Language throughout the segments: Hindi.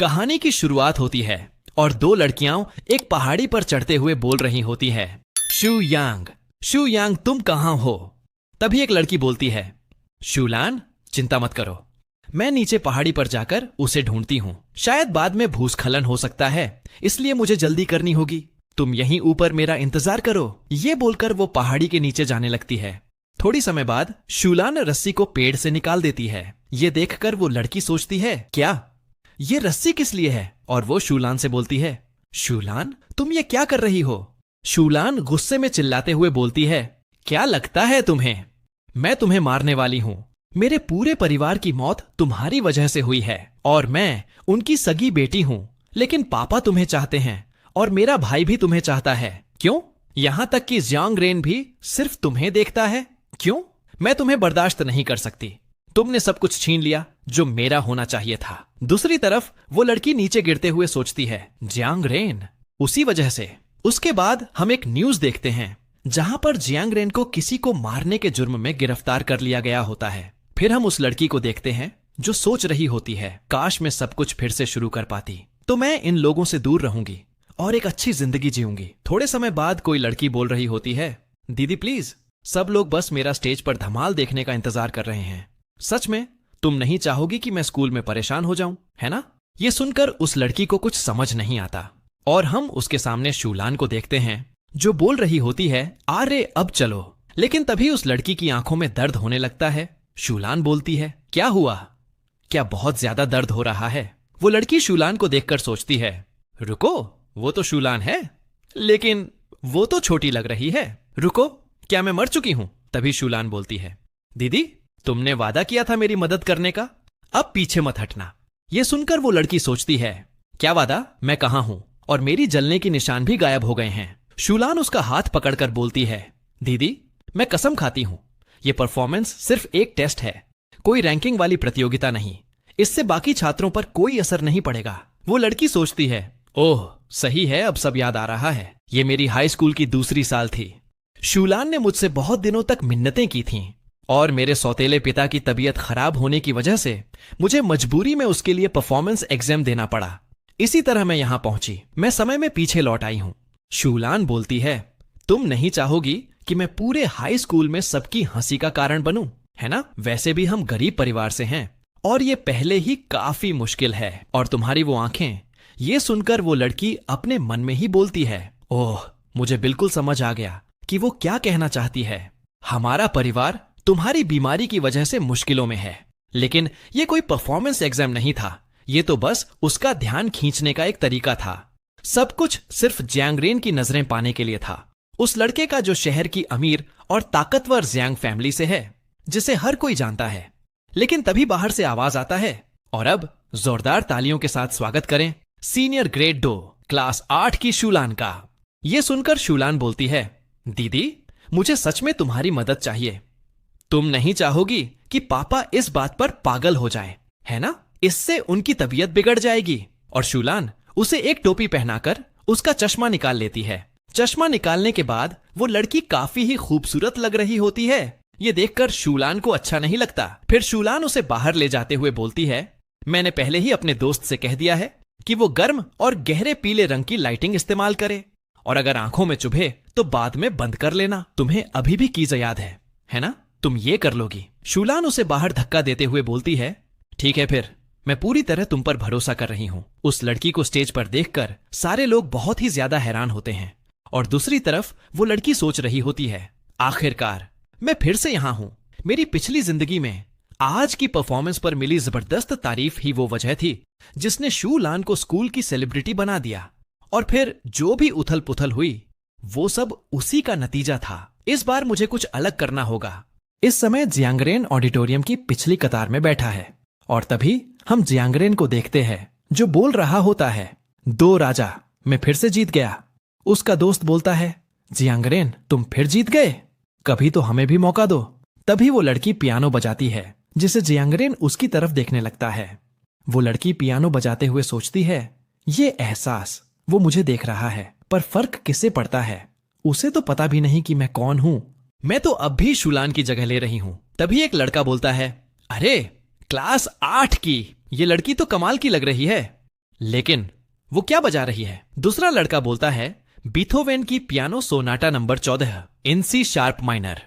कहानी की शुरुआत होती है और दो लड़कियां एक पहाड़ी पर चढ़ते हुए बोल रही होती है, शू यांग तुम कहां हो? तभी एक लड़की बोलती है, शूलान चिंता मत करो, मैं नीचे पहाड़ी पर जाकर उसे ढूंढती हूं। शायद बाद में भूस्खलन हो सकता है, इसलिए मुझे जल्दी करनी होगी। तुम यहीं ऊपर मेरा इंतजार करो। ये बोलकर वो पहाड़ी के नीचे जाने लगती है। थोड़ी समय बाद शूलान रस्सी को पेड़ से निकाल देती है। ये देखकर वो लड़की सोचती है, क्या ये रस्सी किस लिए है? और वो शूलान से बोलती है, शूलान तुम ये क्या कर रही हो? शूलान गुस्से में चिल्लाते हुए बोलती है, क्या लगता है तुम्हें मैं तुम्हें मारने वाली हूं? मेरे पूरे परिवार की मौत तुम्हारी वजह से हुई है और मैं उनकी सगी बेटी हूं। लेकिन पापा तुम्हें चाहते हैं और मेरा भाई भी तुम्हें चाहता है। क्यों? यहां तक कि जियांग रेन भी सिर्फ तुम्हें देखता है। क्यों? मैं तुम्हें बर्दाश्त नहीं कर सकती। तुमने सब कुछ छीन लिया जो मेरा होना चाहिए था। दूसरी तरफ वो लड़की नीचे गिरते हुए सोचती है, जियांग रेन उसी वजह से। उसके बाद हम एक न्यूज देखते हैं जहां पर जियांग रेन को किसी को मारने के जुर्म में गिरफ्तार कर लिया गया होता है। फिर हम उस लड़की को देखते हैं जो सोच रही होती है, काश मैं सब कुछ फिर से शुरू कर पाती तो मैं इन लोगों से दूर रहूंगी और एक अच्छी जिंदगी जीऊंगी। थोड़े समय बाद कोई लड़की बोल रही होती है, दीदी प्लीज, सब लोग बस मेरा स्टेज पर धमाल देखने का इंतजार कर रहे हैं। सच में तुम नहीं चाहोगी कि मैं स्कूल में परेशान हो जाऊं, है ना? ये सुनकर उस लड़की को कुछ समझ नहीं आता और हम उसके सामने शूलान को देखते हैं जो बोल रही होती है, अरे अब चलो। लेकिन तभी उस लड़की की आंखों में दर्द होने लगता है। शूलान बोलती है, क्या हुआ? क्या बहुत ज्यादा दर्द हो रहा है? वो लड़की शूलान को देखकर सोचती है, रुको, वो तो शूलान है, लेकिन वो तो छोटी लग रही है। रुको, क्या मैं मर चुकी हूं? तभी शूलान बोलती है, दीदी तुमने वादा किया था मेरी मदद करने का, अब पीछे मत हटना। ये सुनकर वो लड़की सोचती है, क्या वादा? मैं कहां हूं? और मेरी जलने की निशान भी गायब हो गए हैं। शूलान उसका हाथ पकड़कर बोलती है, दीदी मैं कसम खाती हूं, ये परफॉर्मेंस सिर्फ एक टेस्ट है, कोई रैंकिंग वाली प्रतियोगिता नहीं। इससे बाकी छात्रों पर कोई असर नहीं पड़ेगा। वो लड़की सोचती है, ओह सही है, अब सब याद आ रहा है, ये मेरी हाई स्कूल की दूसरी साल थी। शूलान ने मुझसे बहुत दिनों तक मिन्नतें की थीं और मेरे सौतेले पिता की तबीयत खराब होने की वजह से मुझे मजबूरी में उसके लिए परफॉर्मेंस एग्जाम देना पड़ा। इसी तरह मैं यहां पहुंची। मैं समय में पीछे लौट आई हूं। शूलान बोलती है, तुम नहीं चाहोगी कि मैं पूरे हाई स्कूल में सबकी हंसी का कारण बनूं, है ना? वैसे भी हम गरीब परिवार से हैं और ये पहले ही काफी मुश्किल है। और तुम्हारी वो आंखें। ये सुनकर वो लड़की अपने मन में ही बोलती है, ओह मुझे बिल्कुल समझ आ गया कि वो क्या कहना चाहती है। हमारा परिवार तुम्हारी बीमारी की वजह से मुश्किलों में है, लेकिन ये कोई परफॉर्मेंस एग्जाम नहीं था, ये तो बस उसका ध्यान खींचने का एक तरीका था। सब कुछ सिर्फ जियांग रेन की नजरें पाने के लिए था, उस लड़के का जो शहर की अमीर और ताकतवर जियांग फैमिली से है, जिसे हर कोई जानता है। लेकिन तभी बाहर से आवाज आता है, और अब जोरदार तालियों के साथ स्वागत करें सीनियर ग्रेड 2 क्लास 8 की शूलान का। यह सुनकर शूलान बोलती है, दीदी मुझे सच में तुम्हारी मदद चाहिए। तुम नहीं चाहोगी कि पापा इस बात पर पागल हो जाए, है ना? इससे उनकी तबीयत बिगड़ जाएगी। और शूलान उसे एक टोपी पहनाकर उसका चश्मा निकाल लेती है। चश्मा निकालने के बाद वो लड़की काफी ही खूबसूरत लग रही होती है। ये देखकर शूलान को अच्छा नहीं लगता। फिर शूलान उसे बाहर ले जाते हुए बोलती है, मैंने पहले ही अपने दोस्त से कह दिया है कि वो गर्म और गहरे पीले रंग की लाइटिंग इस्तेमाल करे, और अगर आंखों में चुभे तो बाद में बंद कर लेना। तुम्हें अभी भी कीज़ याद है ना? तुम ये कर लोगी। शूलान उसे बाहर धक्का देते हुए बोलती है, ठीक है फिर, मैं पूरी तरह तुम पर भरोसा कर रही हूं। उस लड़की को स्टेज पर देखकर सारे लोग बहुत ही ज्यादा हैरान होते हैं और दूसरी तरफ वो लड़की सोच रही होती है, आखिरकार मैं फिर से यहां हूं। मेरी पिछली जिंदगी में आज की परफॉर्मेंस पर मिली जबरदस्त तारीफ ही वो वजह थी जिसने शूलान को स्कूल की सेलिब्रिटी बना दिया, और फिर जो भी उथल पुथल हुई वो सब उसी का नतीजा था। इस बार मुझे कुछ अलग करना होगा। इस समय जियांग रेन ऑडिटोरियम की पिछली कतार में बैठा है और तभी हम जियांग रेन को देखते हैं जो बोल रहा होता है, 2 राजा, मैं फिर से जीत गया। उसका दोस्त बोलता है, जियांग रेन तुम फिर जीत गए, कभी तो हमें भी मौका दो। तभी वो लड़की पियानो बजाती है जिसे जियांग रेन उसकी तरफ देखने लगता है। वो लड़की पियानो बजाते हुए सोचती है, ये एहसास, वो मुझे देख रहा है पर फर्क किससे पड़ता है? उसे तो पता भी नहीं कि मैं कौन हूं। मैं तो अब भी शूलान की जगह ले रही हूं। तभी एक लड़का बोलता है, अरे क्लास 8 की ये लड़की तो कमाल की लग रही है, लेकिन वो क्या बजा रही है? दूसरा लड़का बोलता है बीथोवेन की पियानो सोनाटा नंबर 14 इन सी शार्प माइनर।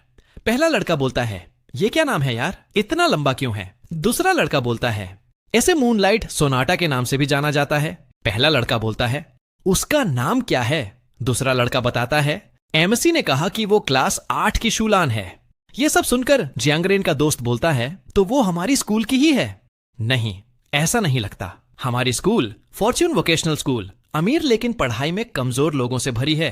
पहला लड़का बोलता है ये क्या नाम है यार, इतना लंबा क्यों है? दूसरा लड़का बोलता है ऐसे मूनलाइट सोनाटा के नाम से भी जाना जाता है। पहला लड़का बोलता है उसका नाम क्या है? दूसरा लड़का बताता है एमसी ने कहा कि वो क्लास 8 की शूलान है। ये सब सुनकर जियांगरेन का दोस्त बोलता है तो वो हमारी स्कूल की ही है। नहीं, ऐसा नहीं लगता। हमारी स्कूल फॉर्च्यून वोकेशनल स्कूल अमीर लेकिन पढ़ाई में कमजोर लोगों से भरी है।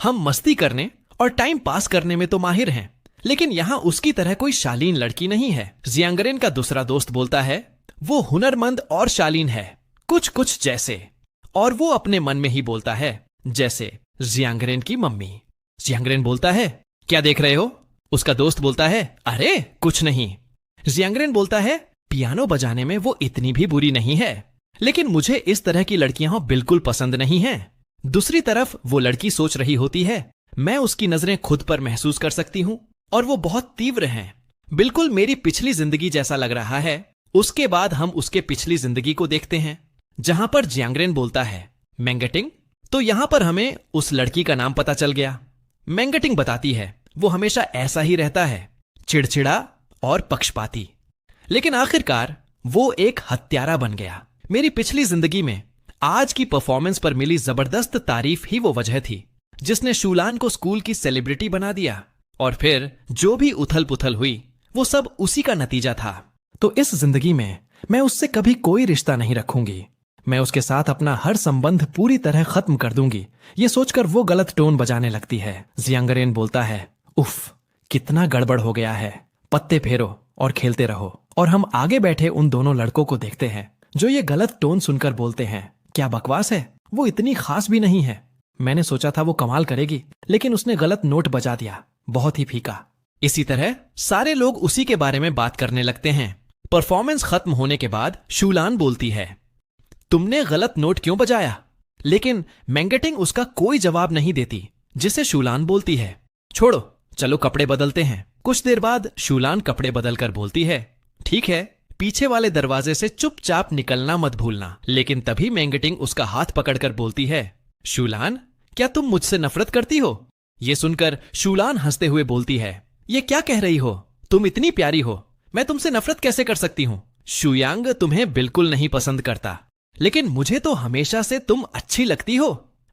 हम मस्ती करने और टाइम पास करने में तो माहिर हैं, लेकिन यहाँ उसकी तरह कोई शालीन लड़की नहीं है। जियांगरेन का दूसरा दोस्त बोलता है वो हुनरमंद और शालीन है, कुछ कुछ जैसे। और वो अपने मन में ही बोलता है जैसे जियांगरेन की मम्मी। जियांगरेन बोलता है क्या देख रहे हो? उसका दोस्त बोलता है अरे कुछ नहीं। जियांगरेन बोलता है पियानो बजाने में वो इतनी भी बुरी नहीं है, लेकिन मुझे इस तरह की लड़कियां बिल्कुल पसंद नहीं हैं। दूसरी तरफ वो लड़की सोच रही होती है मैं उसकी नजरें खुद पर महसूस कर सकती हूं और वो बहुत तीव्र हैं, बिल्कुल मेरी पिछली जिंदगी जैसा लग रहा है। उसके बाद हम उसके पिछली जिंदगी को देखते हैं जहां पर जियांगरेन बोलता है मैंगटिंग। तो यहां पर हमें उस लड़की का नाम पता चल गया। मैंगटिंग बताती है वो हमेशा ऐसा ही रहता है, चिड़चिड़ा और पक्षपाती, लेकिन आखिरकार वो एक हत्यारा बन गया। मेरी पिछली जिंदगी में आज की परफॉर्मेंस पर मिली जबरदस्त तारीफ ही वो वजह थी जिसने शूलान को स्कूल की सेलिब्रिटी बना दिया, और फिर जो भी उथल पुथल हुई वो सब उसी का नतीजा था। तो इस जिंदगी में मैं उससे कभी कोई रिश्ता नहीं रखूंगी। मैं उसके साथ अपना हर संबंध पूरी तरह खत्म कर दूंगी। ये सोचकर वो गलत टोन बजाने लगती है। जियांगरेन बोलता है उफ, कितना गड़बड़ हो गया है। पत्ते फेरो और खेलते रहो। और हम आगे बैठे उन दोनों लड़कों को देखते हैं जो ये गलत टोन सुनकर बोलते हैं क्या बकवास है, वो इतनी खास भी नहीं है। मैंने सोचा था वो कमाल करेगी, लेकिन उसने गलत नोट बजा दिया, बहुत ही फीका। इसी तरह सारे लोग उसी के बारे में बात करने लगते हैं। परफॉर्मेंस खत्म होने के बाद शूलान बोलती है तुमने गलत नोट क्यों बजाया? लेकिन मैंगटिंग उसका कोई जवाब नहीं देती, जिसे शूलान बोलती है छोड़ो, चलो कपड़े बदलते हैं। कुछ देर बाद शूलान कपड़े बदलकर बोलती है ठीक है, पीछे वाले दरवाजे से चुपचाप निकलना मत भूलना। लेकिन तभी मैंगटिंग उसका हाथ पकड़कर बोलती है शूलान, क्या तुम मुझसे नफरत करती हो? यह सुनकर शूलान हंसते हुए बोलती है ये क्या कह रही हो? तुम इतनी प्यारी हो, मैं तुमसे नफरत कैसे कर सकती हूं? शुयांग तुम्हें बिल्कुल नहीं पसंद करता, लेकिन मुझे तो हमेशा से तुम अच्छी लगती हो।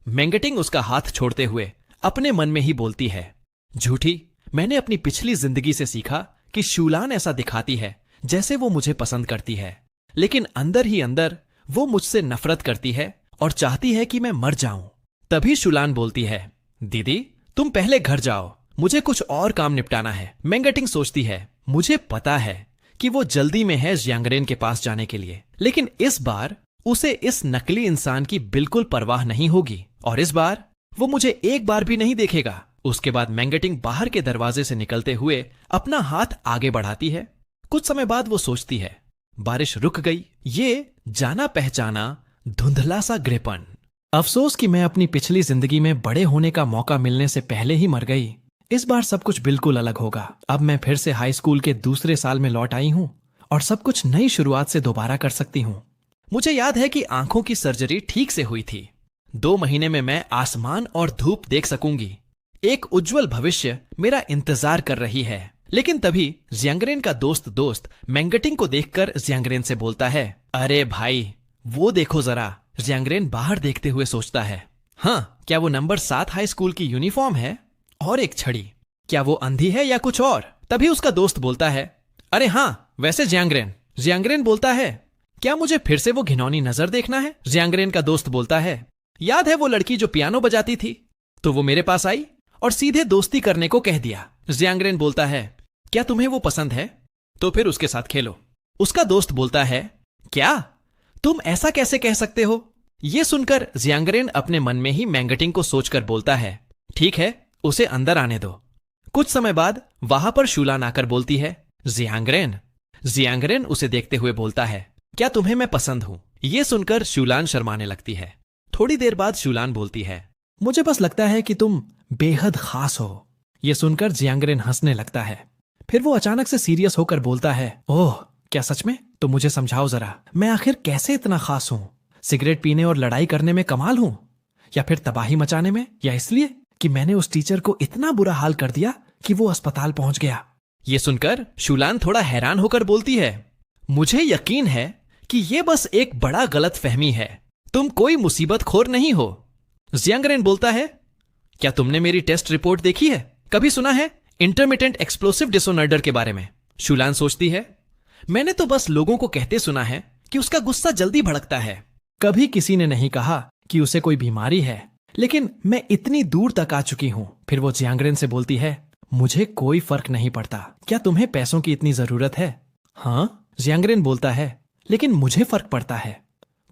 मैंगटिंग उसका हाथ छोड़ते हुए अपने मन में ही बोलती है झूठी, मैंने अपनी पिछली जिंदगी से सीखा कि शूलान ऐसा दिखाती है जैसे वो मुझे पसंद करती है, लेकिन अंदर ही अंदर वो मुझसे नफरत करती है और चाहती है कि मैं मर जाऊं। तभी शूलान बोलती है दीदी तुम पहले घर जाओ, मुझे कुछ और काम निपटाना है। मैंगटिंग सोचती है मुझे पता है कि वो जल्दी में है जियांगरेन के पास जाने के लिए, लेकिन इस बार उसे इस नकली इंसान की बिल्कुल परवाह नहीं होगी और इस बार वो मुझे एक बार भी नहीं देखेगा। उसके बाद मैंगटिंग बाहर के दरवाजे से निकलते हुए अपना हाथ आगे बढ़ाती है। कुछ समय बाद वो सोचती है बारिश रुक गई, ये जाना पहचाना धुंधला सा ग्रेपन। अफसोस कि मैं अपनी पिछली जिंदगी में बड़े होने का मौका मिलने से पहले ही मर गई। इस बार सब कुछ बिल्कुल अलग होगा। अब मैं फिर से हाई स्कूल के दूसरे साल में लौट आई हूं और सब कुछ नई शुरुआत से दोबारा कर सकती हूं। मुझे याद है कि आंखों की सर्जरी ठीक से हुई थी। 2 महीने में मैं आसमान और धूप देख सकूंगी। एक उज्जवल भविष्य मेरा इंतजार कर रही है। लेकिन तभी जियांगरेन का दोस्त मैंगटिंग को देखकर जियांगरेन से बोलता है अरे भाई वो देखो जरा। जियांगरेन बाहर देखते हुए सोचता है हाँ, क्या वो नंबर 7 हाई स्कूल की यूनिफॉर्म है और एक छड़ी? क्या वो अंधी है या कुछ और? तभी उसका दोस्त बोलता है अरे हाँ, वैसे जियांगरेन। जियांगरेन बोलता है क्या मुझे फिर से वो घिनौनी नजर देखना है? जियांगरेन का दोस्त बोलता है याद है वो लड़की जो पियानो बजाती थी? तो वो मेरे पास आई और सीधे दोस्ती करने को कह दिया। जियांगरेन बोलता है क्या तुम्हें वो पसंद है? तो फिर उसके साथ खेलो। उसका दोस्त बोलता है क्या तुम ऐसा कैसे कह सकते हो? यह सुनकर जियांगरेन अपने मन में ही मैंगटिंग को सोचकर बोलता है ठीक है, उसे अंदर आने दो। कुछ समय बाद वहां पर शूलान आकर बोलती है जियांगरेन। जियांगरेन उसे देखते हुए बोलता है क्या तुम्हें मैं पसंद हूं? यह सुनकर शूलान शर्माने लगती है। थोड़ी देर बाद शूलान बोलती है मुझे बस लगता है कि तुम बेहद खास हो। यह सुनकर जियांगरेन हंसने लगता है। फिर वो अचानक से सीरियस होकर बोलता है ओह, क्या सच में? तो मुझे समझाओ जरा, मैं आखिर कैसे इतना खास हूं? सिगरेट पीने और लड़ाई करने में कमाल हूं, या फिर तबाही मचाने में, या इसलिए कि मैंने उस टीचर को इतना बुरा हाल कर दिया कि वो अस्पताल पहुंच गया। ये सुनकर शूलान थोड़ा हैरान होकर बोलती है, मुझे यकीन है कि ये बस एक बड़ा गलत फहमी है, तुम कोई मुसीबत खोर नहीं हो। जियांगरेन बोलता है, क्या तुमने मेरी टेस्ट रिपोर्ट देखी है? कभी सुना है इंटरमिटेंट एक्सप्लोसिव डिसऑर्डर के बारे में? शूलान सोचती है, मैंने तो बस लोगों को कहते सुना है कि उसका गुस्सा जल्दी भड़कता है। कभी किसी ने नहीं कहा कि उसे कोई बीमारी है, लेकिन मैं इतनी दूर तक आ चुकी हूं। फिर वो जियांगरेन से बोलती है, मुझे कोई फर्क नहीं पड़ता। क्या तुम्हें पैसों की इतनी जरूरत है? हाँ, जियांगरेन बोलता है, लेकिन मुझे फर्क पड़ता है।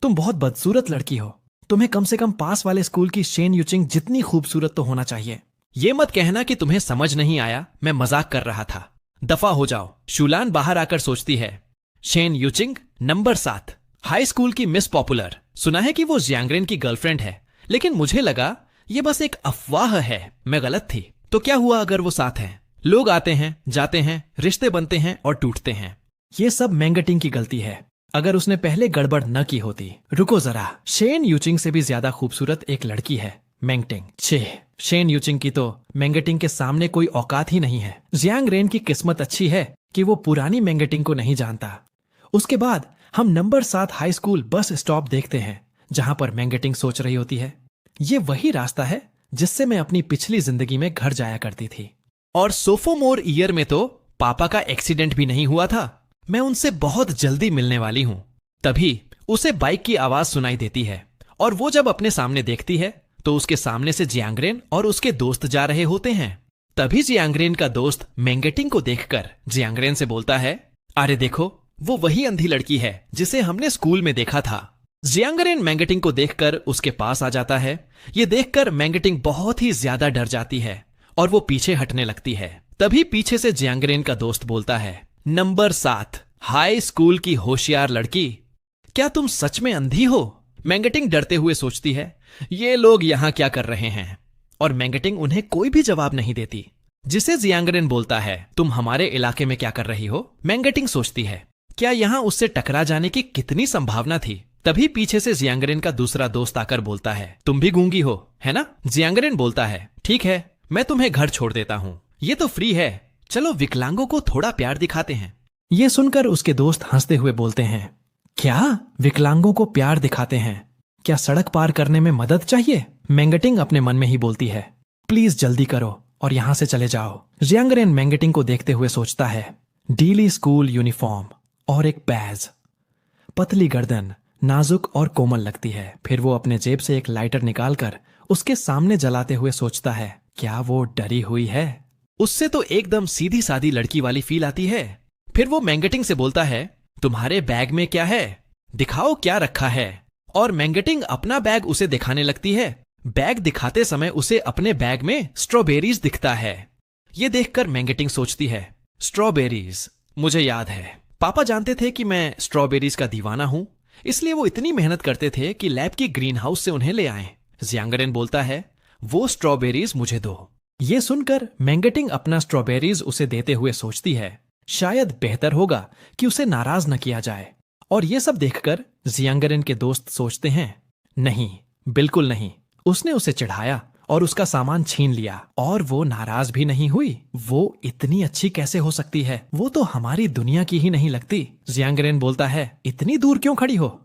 तुम बहुत बदसूरत लड़की हो, तुम्हें कम से कम पास वाले स्कूल की शेन यूचिंग जितनी खूबसूरत तो होना चाहिए। ये मत कहना कि तुम्हें समझ नहीं आया, मैं मजाक कर रहा था। दफा हो जाओ। शूलान बाहर आकर सोचती है, शेन यूचिंग नंबर 7, हाई स्कूल की मिस पॉपुलर। सुना है कि वो जियांगरेन की गर्लफ्रेंड है, लेकिन मुझे लगा ये बस एक अफवाह है, मैं गलत थी। तो क्या हुआ अगर वो साथ हैं? लोग आते हैं, जाते हैं, रिश्ते बनते हैं और टूटते हैं। ये सब मैंगटिंग की गलती है। अगर उसने पहले गड़बड़ न की होती। रुको जरा, शेन यूचिंग से भी ज्यादा खूबसूरत एक लड़की है, मैंगटिंग। छे, शेन यूचिंग की तो मैंगटिंग के सामने कोई औकात ही नहीं है। जियांगरेन की किस्मत अच्छी है कि वो पुरानी मैंगटिंग को नहीं जानता। उसके बाद हम number 7 high school bus stop देखते हैं, जहां पर मैंगटिंग सोच रही होती है, ये वही रास्ता है जिससे मैं अपनी पिछली जिंदगी में घर जाया करती थी। और सोफोमोर ईयर में तो पापा का एक्सीडेंट भी नहीं हुआ था। मैं उनसे बहुत जल्दी मिलने वाली हूं। तभी उसे बाइक की आवाज सुनाई देती है, और वो जब अपने सामने देखती है तो उसके सामने से जियांगरेन और उसके दोस्त जा रहे होते हैं। तभी जियांगरेन का दोस्त मैंगटिंग को देखकर जियांगरेन से बोलता है, अरे देखो, वो वही अंधी लड़की है जिसे हमने स्कूल में देखा था। जियांगरेन मैंगटिंग को देखकर उसके पास आ जाता है। ये देखकर मैंगटिंग बहुत ही ज्यादा डर जाती है और वो पीछे हटने लगती है। तभी पीछे से जियांगरेन का दोस्त बोलता है, नंबर 7 हाई स्कूल की होशियार लड़की, क्या तुम सच में अंधी हो? मैंगटिंग डरते हुए सोचती है, ये लोग यहां क्या कर रहे हैं? और मैंगटिंग उन्हें कोई भी जवाब नहीं देती। जिसे जियांगरेन बोलता है, तुम हमारे इलाके में क्या कर रही हो? मैंगटिंग सोचती है, क्या यहां उससे टकरा जाने की कितनी संभावना थी? तभी पीछे से जियांगरेन का दूसरा दोस्त आकर बोलता है, तुम भी गूंगी हो, है ना? जियांगरेन बोलता है, ठीक है, मैं तुम्हें घर छोड़ देता हूं, ये तो फ्री है, चलो विकलांगों को थोड़ा प्यार दिखाते हैं। ये सुनकर उसके दोस्त हंसते हुए बोलते हैं, क्या विकलांगों को प्यार दिखाते हैं? क्या सड़क पार करने में मदद चाहिए? मैंगटिंग अपने मन में ही बोलती है, प्लीज जल्दी करो और यहां से चले जाओ। जियांगरेन मैंगटिंग को देखते हुए सोचता है, डीली स्कूल यूनिफॉर्म और एक बैज, पतली गर्दन, नाजुक और कोमल लगती है। फिर वो अपने जेब से एक लाइटर निकालकर उसके सामने जलाते हुए सोचता है, क्या वो डरी हुई है? उससे तो एकदम सीधी सादी लड़की वाली फील आती है। फिर वो मैंगटिंग से बोलता है, तुम्हारे बैग में क्या है? दिखाओ क्या रखा है। और मैंगटिंग अपना बैग उसे दिखाने लगती है। बैग दिखाते समय उसे अपने बैग में स्ट्रॉबेरीज दिखता है। ये देखकर मैंगटिंग सोचती है, स्ट्रॉबेरीज, मुझे याद है, पापा जानते थे कि मैं स्ट्रॉबेरीज का दीवाना हूं, इसलिए वो इतनी मेहनत करते थे कि लैब की ग्रीन हाउस से उन्हें ले आए। जियांगरेन बोलता है, वो स्ट्रॉबेरीज मुझे दो। ये सुनकर मैंगटिंग अपना स्ट्रॉबेरीज उसे देते हुए सोचती है, शायद बेहतर होगा कि उसे नाराज न किया जाए। और ये सब देखकर जियांगरेन के दोस्त सोचते हैं, नहीं, बिल्कुल नहीं, उसने उसे चिढ़ाया और उसका सामान छीन लिया और वो नाराज भी नहीं हुई। वो इतनी अच्छी कैसे हो सकती है? वो तो हमारी दुनिया की ही नहीं लगती। जियांगरेन बोलता है, इतनी दूर क्यों खड़ी हो?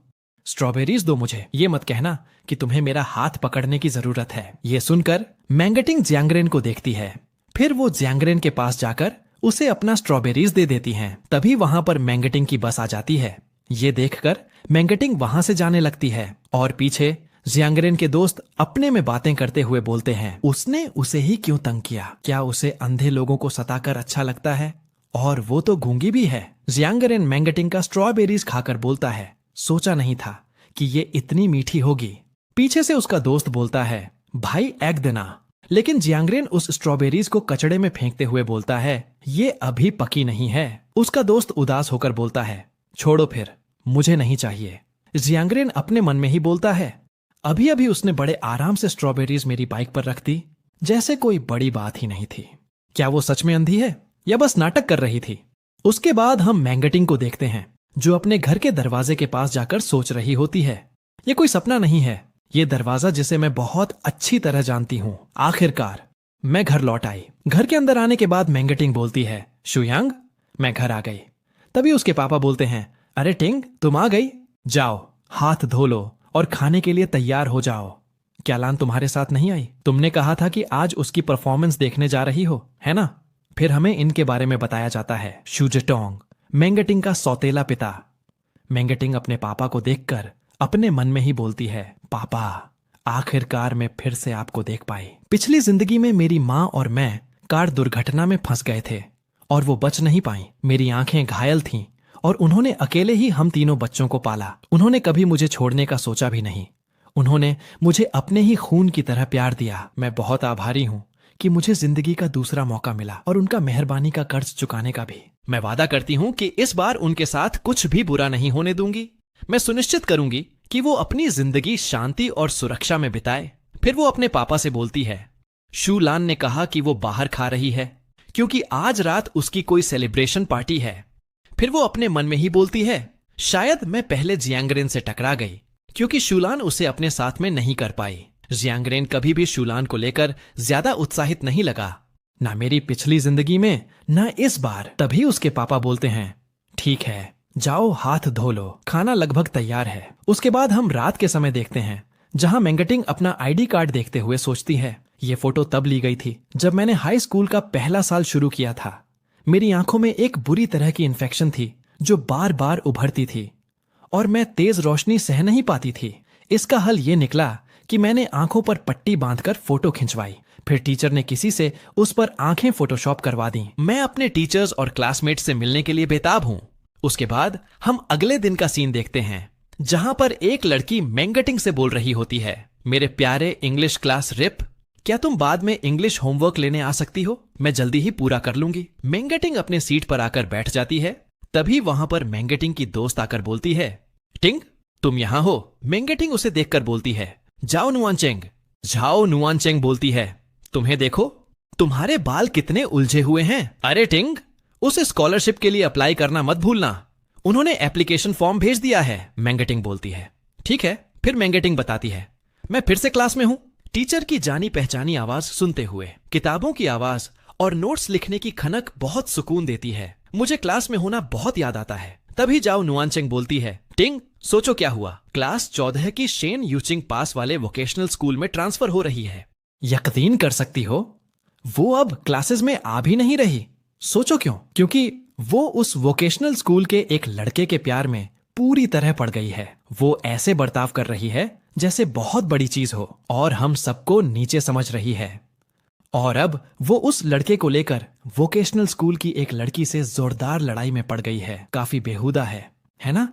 स्ट्रॉबेरीज दो मुझे, ये मत कहना कि तुम्हें मेरा हाथ पकड़ने की जरूरत है। ये सुनकर मैंगटिंग जियांगरेन को देखती है। फिर वो जियांगरेन के पास जाकर उसे अपना स्ट्रॉबेरीज दे देती हैं। तभी वहां पर मैंगटिंग की बस आ जाती है। ये देखकर मैंगटिंग वहां से जाने लगती है और पीछे जियांगरेन के दोस्त अपने में बातें करते हुए बोलते हैं, उसने उसे ही क्यों तंग किया? क्या उसे अंधे लोगों को सताकर अच्छा लगता है? और वो तो गूंगी भी है। जियांगरेन मैंगटिंग का स्ट्रॉबेरीज खाकर बोलता है, सोचा नहीं था कि ये इतनी मीठी होगी। पीछे से उसका दोस्त बोलता है, भाई एग देना। लेकिन जियांगरेन उस स्ट्रॉबेरीज को कचड़े में फेंकते हुए बोलता है, ये अभी पकी नहीं है। उसका दोस्त उदास होकर बोलता है, छोड़ो फिर, मुझे नहीं चाहिए। जियांगरेन अपने मन में ही बोलता है, अभी अभी उसने बड़े आराम से स्ट्रॉबेरीज मेरी बाइक पर रख दी, जैसे कोई बड़ी बात ही नहीं थी। क्या वो सच में अंधी है या बस नाटक कर रही थी? उसके बाद हम मैंगटिंग को देखते हैं, जो अपने घर के दरवाजे के पास जाकर सोच रही होती है। ये कोई सपना नहीं है, ये दरवाजा जिसे मैं बहुत अच्छी तरह जानती हूँ। आखिरकार मैं घर लौट आई। घर के अंदर आने के बाद मेंगटिंग बोलती है, शुयांग मैं घर आ गई। तभी उसके पापा बोलते हैं, अरे टिंग तुम आ गई, जाओ हाथ धो लो और खाने के लिए तैयार हो जाओ। क्या लान तुम्हारे साथ नहीं आई? तुमने कहा था कि आज उसकी परफॉर्मेंस देखने जा रही हो, है ना? फिर हमें इनके बारे में बताया जाता है। शूजेटोंग, मेंगटिंग का सौतेला पिता। मेंगटिंग अपने पापा को देखकर अपने मन में ही बोलती है, पापा आखिरकार मैं फिर से आपको देख पाई। पिछली जिंदगी में मेरी माँ और मैं कार दुर्घटना में फंस गए थे और वो बच नहीं पाई। मेरी आंखें घायल थीं और उन्होंने अकेले ही हम तीनों बच्चों को पाला। उन्होंने कभी मुझे छोड़ने का सोचा भी नहीं। उन्होंने मुझे अपने ही खून की तरह प्यार दिया। मैं बहुत आभारी हूँ कि मुझे जिंदगी का दूसरा मौका मिला और उनका मेहरबानी का कर्ज चुकाने का भी। मैं वादा करती हूँ कि इस बार उनके साथ कुछ भी बुरा नहीं होने दूंगी। मैं सुनिश्चित करूंगी कि वो अपनी जिंदगी शांति और सुरक्षा में बिताए। फिर वो अपने पापा से बोलती है, शू लान ने कहा कि वो बाहर खा रही है क्योंकि आज रात उसकी कोई सेलिब्रेशन पार्टी है। फिर वो अपने मन में ही बोलती है, शायद मैं पहले जियांगरेन से टकरा गई क्योंकि शूलान उसे अपने साथ में नहीं कर पाई। जियांगरेन कभी भी शूलान को लेकर ज्यादा उत्साहित नहीं लगा, ना मेरी पिछली जिंदगी में ना इस बार। तभी उसके पापा बोलते हैं, ठीक है जाओ हाथ धो लो, खाना लगभग तैयार है। उसके बाद हम रात के समय देखते हैं जहां मेंगटिंग अपना आईडी कार्ड देखते हुए सोचती है, ये फोटो तब ली गई थी जब मैंने हाई स्कूल का पहला साल शुरू किया था। मेरी आंखों में एक बुरी तरह की इन्फेक्शन थी जो बार बार उभरती थी और मैं तेज रोशनी सह नहीं पाती थी। इसका हल ये निकला कि मैंने आंखों पर पट्टी बांधकर फोटो खिंचवाई। फिर टीचर ने किसी से उस पर आंखें फोटोशॉप करवा दी। मैं अपने टीचर्स और क्लासमेट से मिलने के लिए बेताब हूँ। उसके बाद हम अगले दिन का सीन देखते हैं जहां पर एक लड़की मेंगटिंग से बोल रही होती है, मेरे प्यारे इंग्लिश क्लास रिप, क्या तुम बाद में इंग्लिश होमवर्क लेने आ सकती हो? मैं जल्दी ही पूरा कर लूंगी। मेंगटिंग अपने सीट पर आकर बैठ जाती है। तभी वहां पर मेंगटिंग की दोस्त आकर बोलती है, टिंग तुम यहां हो? मेंगटिंग उसे देखकर बोलती है, जाओ नुआनचेंग। जाओ नुआनचेंग बोलती है, तुम्हें देखो तुम्हारे बाल कितने उलझे हुए हैं। अरे टिंग उस स्कॉलरशिप के लिए अप्लाई करना मत भूलना, उन्होंने एप्लीकेशन फॉर्म भेज दिया है। मेंगटिंग बोलती है, ठीक है। फिर मेंगटिंग बताती है, मैं फिर से क्लास में हूं। टीचर की जानी पहचानी आवाज सुनते हुए किताबों की आवाज और नोट्स लिखने की खनक बहुत सुकून देती है। मुझे क्लास में होना बहुत याद आता है। तभी जाओ नुआनचेंग बोलती है, टिंग सोचो क्या हुआ, क्लास 14 की शेन यूचिंग पास वाले वोकेशनल स्कूल में ट्रांसफर हो रही है। यकीन कर सकती हो वो अब क्लासेस में आ भी नहीं रही। सोचो क्यों? क्योंकि वो उस वोकेशनल स्कूल के एक लड़के के प्यार में पूरी तरह पड़ गई है। वो ऐसे बर्ताव कर रही है जैसे बहुत बड़ी चीज हो और हम सबको नीचे समझ रही है। और अब वो उस लड़के को लेकर वोकेशनल स्कूल की एक लड़की से जोरदार लड़ाई में पड़ गई है। काफी बेहुदा है ना?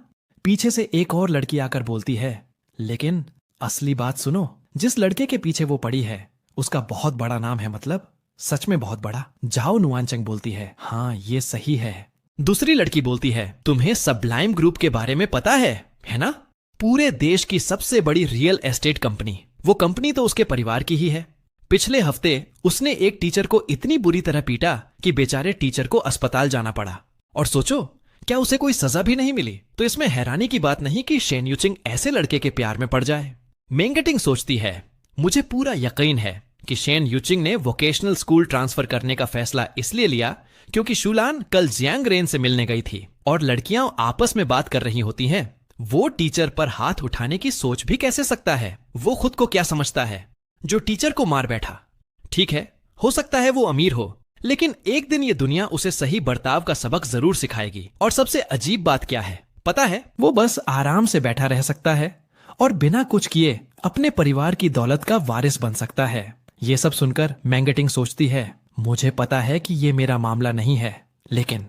पीछे से एक और लड़की आकर बोलती है, लेकिन असली बात सुनो, जिस लड़के के पीछे वो पड़ी है उसका बहुत बड़ा नाम है, मतलब सच में बहुत बड़ा। जाओ नुआनचेंग बोलती है, हाँ ये सही है। दूसरी लड़की बोलती है, तुम्हें सबलाइम ग्रुप के बारे में पता है ना? पूरे देश की सबसे बड़ी रियल एस्टेट कंपनी। वो कंपनी तो उसके परिवार की ही है। पिछले हफ्ते उसने एक टीचर को इतनी बुरी तरह पीटा कि बेचारे टीचर को अस्पताल जाना पड़ा। और सोचो क्या उसे कोई सजा भी नहीं मिली। तो इसमें हैरानी की बात नहीं कि शेन यूचिंग ऐसे लड़के के प्यार में पड़ जाए। मेंगटिंग सोचती है, मुझे पूरा यकीन है कि शेन यूचिंग ने वोकेशनल स्कूल ट्रांसफर करने का फैसला इसलिए लिया क्योंकि शूलान कल जियांगरेन से मिलने गई थी और लड़कियां आपस में बात कर रही होती हैं। वो टीचर पर हाथ उठाने की सोच भी कैसे सकता है? वो खुद को क्या समझता है जो टीचर को मार बैठा? ठीक है, हो सकता है वो अमीर हो, लेकिन एक दिन ये दुनिया उसे सही बर्ताव का सबक जरूर सिखाएगी। और सबसे अजीब बात क्या है पता है? वो बस आराम से बैठा रह सकता है और बिना कुछ किए अपने परिवार की दौलत का वारिस बन सकता है। ये सब सुनकर मेंगटिंग सोचती है, मुझे पता है कि ये मेरा मामला नहीं है। लेकिन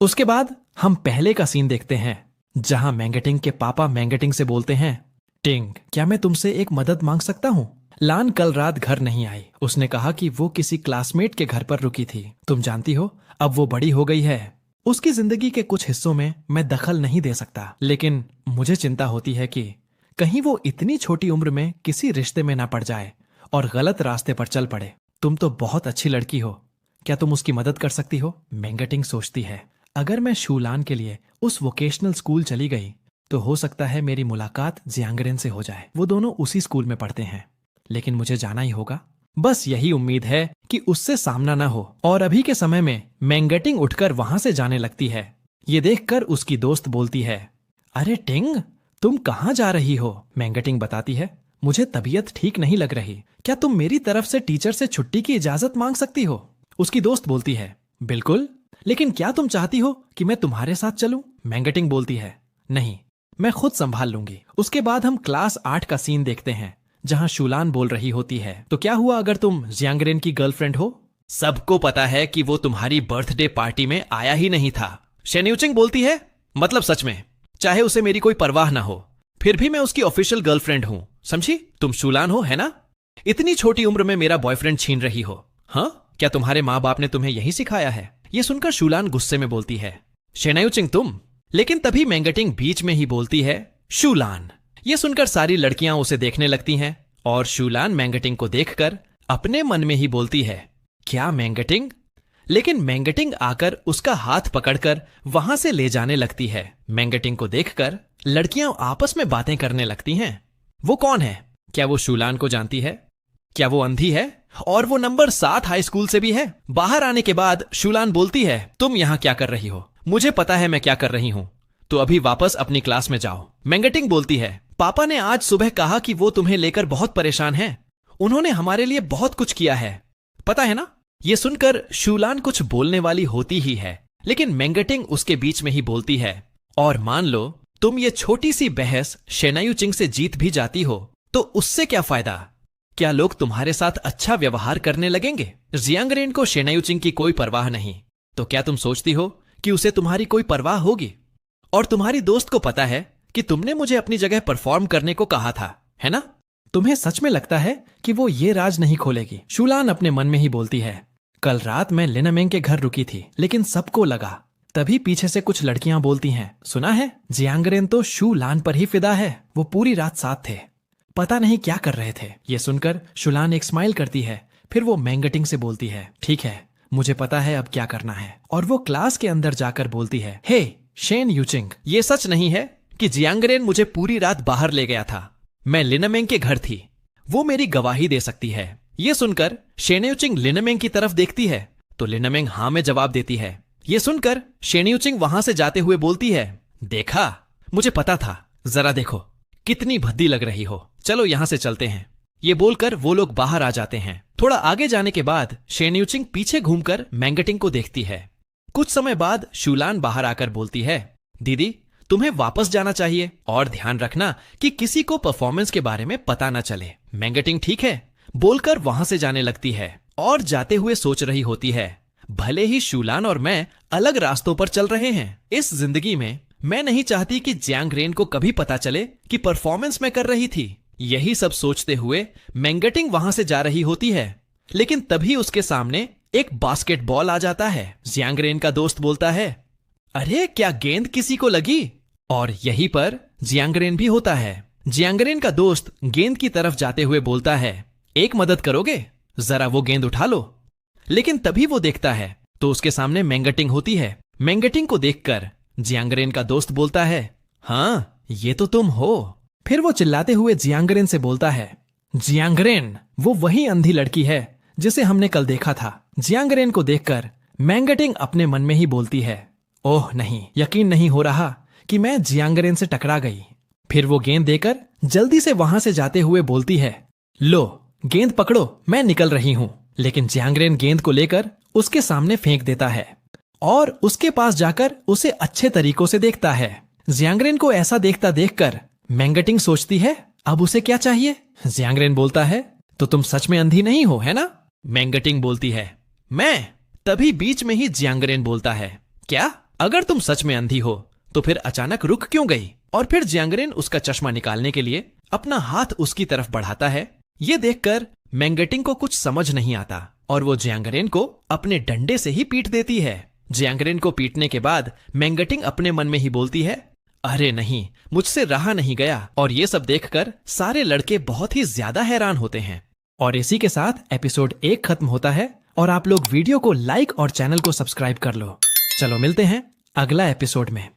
उसके बाद हम पहले का सीन देखते हैं जहां मेंगटिंग के पापा मेंगटिंग से बोलते हैं, टिंग क्या मैं तुमसे एक मदद मांग सकता हूँ? लान कल रात घर नहीं आई। उसने कहा कि वो किसी क्लासमेट के घर पर रुकी थी। तुम जानती हो अब वो बड़ी हो गई है। उसकी जिंदगी के कुछ हिस्सों में मैं दखल नहीं दे सकता, लेकिन मुझे चिंता होती है कि कहीं वो इतनी छोटी उम्र में किसी रिश्ते में ना पड़ जाए और गलत रास्ते पर चल पड़े। तुम तो बहुत अच्छी लड़की हो, क्या तुम उसकी मदद कर सकती हो? मेंगटिंग सोचती है, अगर मैं शूलान के लिए उस वोकेशनल स्कूल चली गई तो हो सकता है मेरी मुलाकात जियांगरेन से हो जाए। वो दोनों उसी स्कूल में पढ़ते हैं, लेकिन मुझे जाना ही होगा। बस यही उम्मीद है कि उससे सामना ना हो। और अभी के समय में मैंगटिंग उठकर वहां से जाने लगती है। ये देखकर उसकी दोस्त बोलती है, अरे टिंग, तुम कहाँ जा रही हो? मैंगटिंग बताती है, मुझे तबीयत ठीक नहीं लग रही। क्या तुम मेरी तरफ से टीचर से छुट्टी की इजाजत मांग सकती हो? उसकी दोस्त बोलती है, बिल्कुल, लेकिन क्या तुम चाहती हो कि मैं तुम्हारे साथ चलूं? मैंगटिंग बोलती है, नहीं, मैं खुद संभाल लूंगी। उसके बाद हम क्लास 8 का सीन देखते हैं, जहां शूलान बोल रही होती है, तो क्या हुआ अगर तुम जियांगरेन की गर्लफ्रेंड हो? सबको पता है कि वो तुम्हारी बर्थडे पार्टी में आया ही नहीं था। शेन्यूचिंग बोलती है, मतलब सच में, चाहे उसे मेरी कोई परवाह ना हो, फिर भी मैं उसकी ऑफिशियल गर्लफ्रेंड हूं, समझी? तुम शूलान हो, है ना? इतनी छोटी उम्र में मेरा बॉयफ्रेंड छीन रही हो। हाँ, क्या तुम्हारे माँ बाप ने तुम्हें यही सिखाया है? ये सुनकर शूलान गुस्से में बोलती है, शेन्यूचिंग तुम। लेकिन तभी मैंगटिंग बीच में ही बोलती है, शूलान। ये सुनकर सारी लड़कियां उसे देखने लगती हैं और शूलान मैंगटिंग को देखकर अपने मन में ही बोलती है, क्या मैंगटिंग? लेकिन मैंगटिंग आकर उसका हाथ पकड़कर वहां से ले जाने लगती है। मैंगटिंग को देखकर लड़कियां आपस में बातें करने लगती हैं। वो कौन है? क्या वो शूलान को जानती है? क्या वो अंधी है और वो नंबर 7 हाई स्कूल से भी है? बाहर आने के बाद शूलान बोलती है, तुम यहां क्या कर रही हो? मुझे पता है मैं क्या कर रही हूं, तो अभी वापस अपनी क्लास में जाओ। मैंगटिंग बोलती है, पापा ने आज सुबह कहा कि वो तुम्हें लेकर बहुत परेशान हैं। उन्होंने हमारे लिए बहुत कुछ किया है, पता है ना? ये सुनकर शूलान कुछ बोलने वाली होती ही है, लेकिन मैंगटिंग उसके बीच में ही बोलती है, और मान लो तुम ये छोटी सी बहस शेनायुचिंग से जीत भी जाती हो, तो उससे क्या फायदा? क्या लोग तुम्हारे साथ अच्छा व्यवहार करने लगेंगे? जियांगरेन को शेनायुचिंग की कोई परवाह नहीं, तो क्या तुम सोचती हो कि उसे तुम्हारी कोई परवाह होगी? और तुम्हारी दोस्त को पता है कि तुमने मुझे अपनी जगह परफॉर्म करने को कहा था, है ना? तुम्हें सच में लगता है कि वो ये राज नहीं खोलेगी? शूलान अपने मन में ही बोलती है, कल रात मैं लिनामेंग के घर रुकी थी, लेकिन सबको लगा। तभी पीछे से कुछ लड़कियां बोलती हैं, सुना है जियांगरेन तो शूलान पर ही फिदा है, वो पूरी रात साथ थे, पता नहीं क्या कर रहे थे। ये सुनकर शूलान एक स्माइल करती है, फिर वो मैंगटिंग से बोलती है, ठीक है, मुझे पता है अब क्या करना है। और वो क्लास के अंदर जाकर बोलती है, हे शेनयुचिंग, ये सच नहीं है कि जियांगरेन मुझे पूरी रात बाहर ले गया था? मैं लिनामेंग के घर थी, वो मेरी गवाही दे सकती है। ये सुनकर शेनयुचिंग लिनामेंग की तरफ देखती है, तो लिनामेंग हाँ में जवाब देती है। ये सुनकर शेनयुचिंग वहां से जाते हुए बोलती है, देखा, मुझे पता था, जरा देखो कितनी भद्दी लग रही हो, चलो यहां से चलते हैं। ये बोलकर वो लोग बाहर आ जाते हैं। थोड़ा आगे जाने के बाद शेनयुचिंग पीछे घूमकर मैंगटिंग को देखती है। कुछ समय बाद शूलान बाहर आकर बोलती है, दीदी तुम्हें वापस जाना चाहिए, और ध्यान रखना कि किसी को परफॉर्मेंस के बारे में पता न चले। मैंगटिंग ठीक है बोलकर वहां से जाने लगती है, और जाते हुए सोच रही होती है, भले ही शूलान और मैं अलग रास्तों पर चल रहे हैं, इस जिंदगी में मैं नहीं चाहती कि जियांगरेन को कभी पता चले कि परफॉर्मेंस मैं कर रही थी। यही सब सोचते हुए मैंगटिंग वहां से जा रही होती है, लेकिन तभी उसके सामने एक बास्केटबॉल आ जाता है। जियांगरेन का दोस्त बोलता है, अरे क्या गेंद किसी को लगी? और यहीं पर जियांगरेन भी होता है। जियांगरेन का दोस्त गेंद की तरफ जाते हुए बोलता है, एक मदद करोगे, जरा वो गेंद उठा लो। लेकिन तभी वो देखता है तो उसके सामने मैंगटिंग होती है। मैंगटिंग को देखकर जियांगरेन का दोस्त बोलता है, हाँ ये तो तुम हो। फिर वो चिल्लाते हुए जियांगरेन से बोलता है, जियांगरेन वो वही अंधी लड़की है जिसे हमने कल देखा था। जियांगरेन को देखकर मैंगटिंग अपने मन में ही बोलती है, ओह नहीं, यकीन नहीं हो रहा कि मैं जियांगरेन से टकरा गई। फिर वो गेंद देकर जल्दी से वहां से जाते हुए बोलती है, लो गेंद पकड़ो, मैं निकल रही हूं। लेकिन जियांगरेन गेंद को लेकर उसके सामने फेंक देता है और उसके पास जाकर उसे अच्छे तरीकों से देखता है। जियांगरेन को ऐसा देखता देखकर मैंगटिंग सोचती है, अब उसे क्या चाहिए? जियांगरेन बोलता है, तो तुम सच में अंधी नहीं हो, है ना? मैंगटिंग बोलती है, मैं। तभी बीच में ही जियांगरेन बोलता है, क्या? अगर तुम सच में अंधी हो तो फिर अचानक रुक क्यों गई? और फिर जियांगरेन उसका चश्मा निकालने के लिए अपना हाथ उसकी तरफ बढ़ाता है। ये देखकर मैंगटिंग को कुछ समझ नहीं आता और वो जियांगरेन को अपने डंडे से ही पीट देती है। जियांगरेन को पीटने के बाद मैंगटिंग अपने मन में ही बोलती है, अरे नहीं, मुझसे रहा नहीं गया। और ये सब देखकर सारे लड़के बहुत ही ज्यादा हैरान होते हैं। और इसी के साथ एपिसोड 1 खत्म होता है और आप लोग वीडियो को लाइक और चैनल को सब्सक्राइब कर लो। चलो मिलते हैं अगला एपिसोड में।